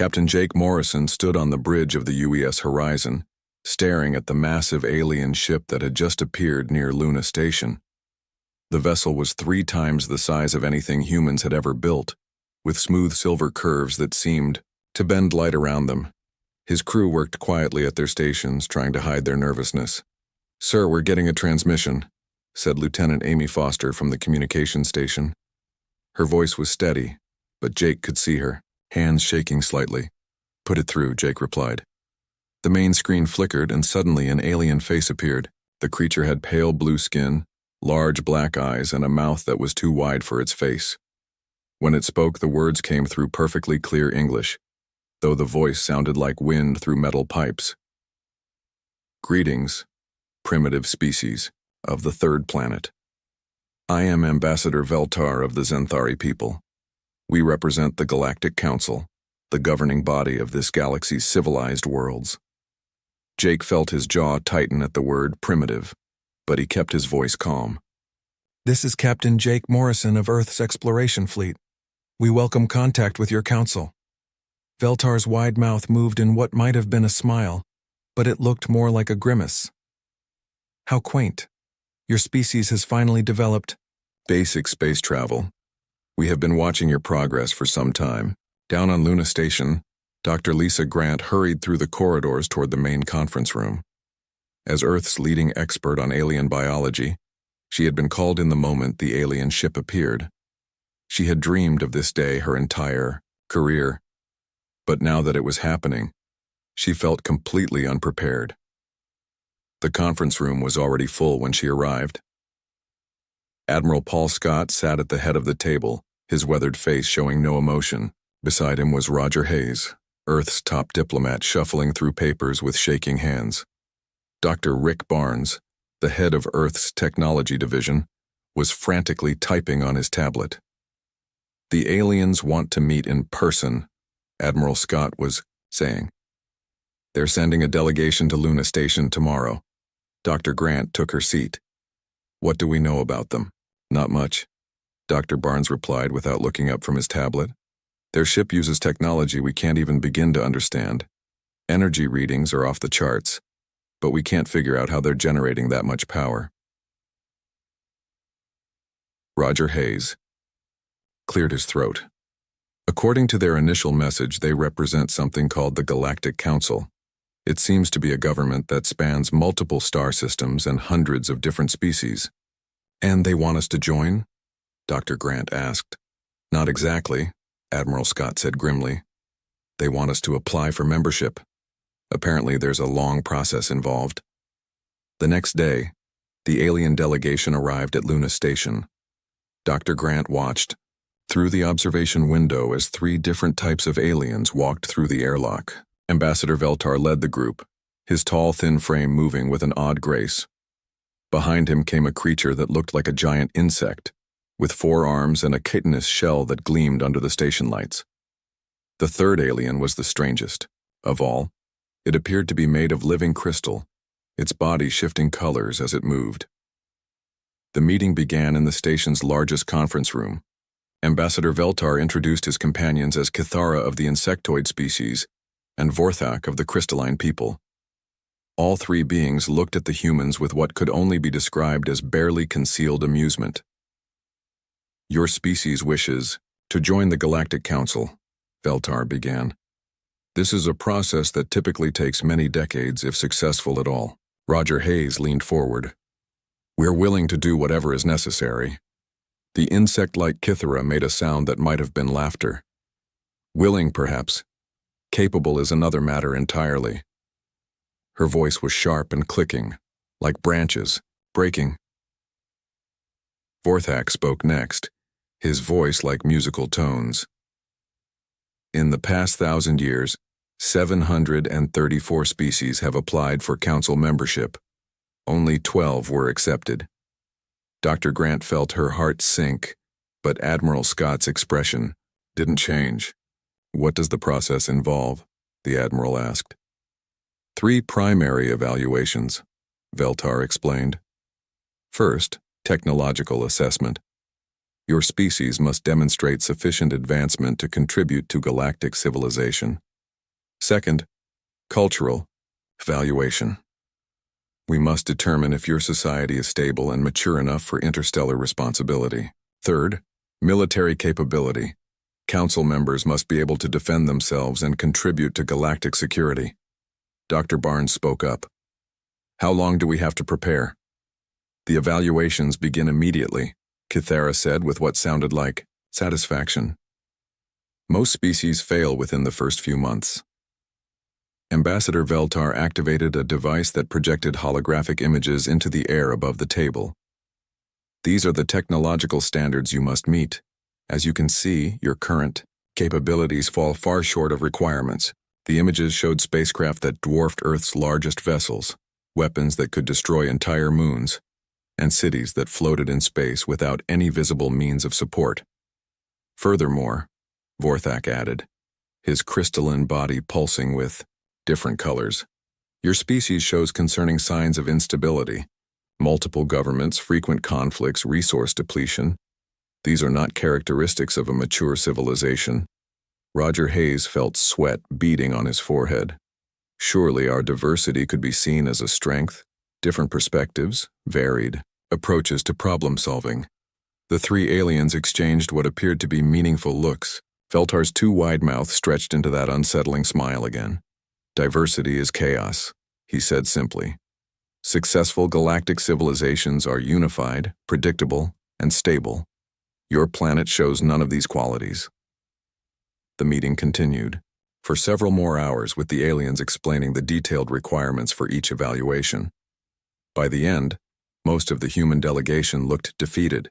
Captain Jake Morrison stood on the bridge of the UES Horizon, staring at the massive alien ship that had just appeared near Luna Station. The vessel was 3 times the size of anything humans had ever built, with smooth silver curves that seemed to bend light around them. His crew worked quietly at their stations, trying to hide their nervousness. "Sir, we're getting a transmission," said Lieutenant Amy Foster from the communications station. Her voice was steady, but Jake could see her, hands shaking slightly. "Put it through," Jake replied. The main screen flickered, and suddenly an alien face appeared. The creature had pale blue skin, large black eyes, and a mouth that was too wide for its face. When it spoke, the words came through perfectly clear English, though the voice sounded like wind through metal pipes. "Greetings, primitive species of the 3rd planet. I am Ambassador Veltar of the Zenthari people. We represent the Galactic Council, the governing body of this galaxy's civilized worlds." Jake felt his jaw tighten at the word primitive, but he kept his voice calm. "This is Captain Jake Morrison of Earth's Exploration Fleet. We welcome contact with your council." Veltar's wide mouth moved in what might have been a smile, but it looked more like a grimace. "How quaint. Your species has finally developed basic space travel. We have been watching your progress for some time." Down on Luna Station, Dr. Lisa Grant hurried through the corridors toward the main conference room. As Earth's leading expert on alien biology, she had been called in the moment the alien ship appeared. She had dreamed of this day her entire career, but now that it was happening, she felt completely unprepared. The conference room was already full when she arrived. Admiral Paul Scott sat at the head of the table, his weathered face showing no emotion. Beside him was Roger Hayes, Earth's top diplomat, shuffling through papers with shaking hands. Dr. Rick Barnes, the head of Earth's technology division, was frantically typing on his tablet. "The aliens want to meet in person," Admiral Scott was saying. "They're sending a delegation to Luna Station tomorrow." Dr. Grant took her seat. "What do we know about them?" "Not much," Dr. Barnes replied without looking up from his tablet. "Their ship uses technology we can't even begin to understand. Energy readings are off the charts, but we can't figure out how they're generating that much power." Roger Hayes cleared his throat. According to their initial message, they represent something called the Galactic Council. It seems to be a government that spans multiple star systems and hundreds of different species. "And they want us to join?" Dr. Grant asked. "Not exactly," Admiral Scott said grimly. "They want us to apply for membership. Apparently there's a long process involved." The next day, the alien delegation arrived at Luna Station. Dr. Grant watched through the observation window as 3 different types of aliens walked through the airlock. Ambassador Veltar led the group, his tall, thin frame moving with an odd grace. Behind him came a creature that looked like a giant insect, with 4 arms and a chitinous shell that gleamed under the station lights. The 3rd alien was the strangest of all. It appeared to be made of living crystal, its body shifting colors as it moved. The meeting began in the station's largest conference room. Ambassador Veltar introduced his companions as Kithara of the insectoid species and Vorthak of the crystalline people. All 3 beings looked at the humans with what could only be described as barely concealed amusement. "Your species wishes to join the Galactic Council," Veltar began. "This is a process that typically takes many decades, if successful at all." Roger Hayes leaned forward. "We're willing to do whatever is necessary." The insect-like Kithara made a sound that might have been laughter. "Willing, perhaps. Capable is another matter entirely." Her voice was sharp and clicking, like branches, breaking. Vorthak spoke next, his voice like musical tones. "In the past 1,000 years, 734 species have applied for council membership. Only 12 were accepted." Dr. Grant felt her heart sink, but Admiral Scott's expression didn't change. "What does the process involve?" the Admiral asked. 3 primary evaluations, Veltar explained. First, technological assessment. Your species must demonstrate sufficient advancement to contribute to galactic civilization. Second, cultural evaluation. We must determine if your society is stable and mature enough for interstellar responsibility. Third, military capability. Council members must be able to defend themselves and contribute to galactic security. Dr. Barnes spoke up. How long do we have to prepare? The evaluations begin immediately, Kythera said with what sounded like satisfaction. Most species fail within the first few months. Ambassador Veltar activated a device that projected holographic images into the air above the table. These are the technological standards you must meet. As you can see, your current capabilities fall far short of requirements. The images showed spacecraft that dwarfed Earth's largest vessels, weapons that could destroy entire moons, and cities that floated in space without any visible means of support. Furthermore, Vorthak added, his crystalline body pulsing with different colors. Your species shows concerning signs of instability, multiple governments, frequent conflicts, resource depletion. These are not characteristics of a mature civilization. Roger Hayes felt sweat beading on his forehead. Surely our diversity could be seen as a strength, different perspectives, varied approaches to problem solving. The three aliens exchanged what appeared to be meaningful looks. Veltar's too wide mouth stretched into that unsettling smile again. Diversity is chaos, he said simply. Successful galactic civilizations are unified, predictable, and stable. Your planet shows none of these qualities. The meeting continued for several more hours with the aliens explaining the detailed requirements for each evaluation. By the end, most of the human delegation looked defeated.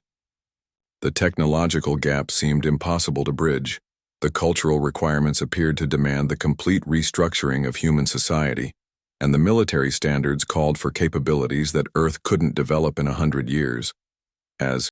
The technological gap seemed impossible to bridge. The cultural requirements appeared to demand the complete restructuring of human society, and the military standards called for capabilities that Earth couldn't develop in 100 years. As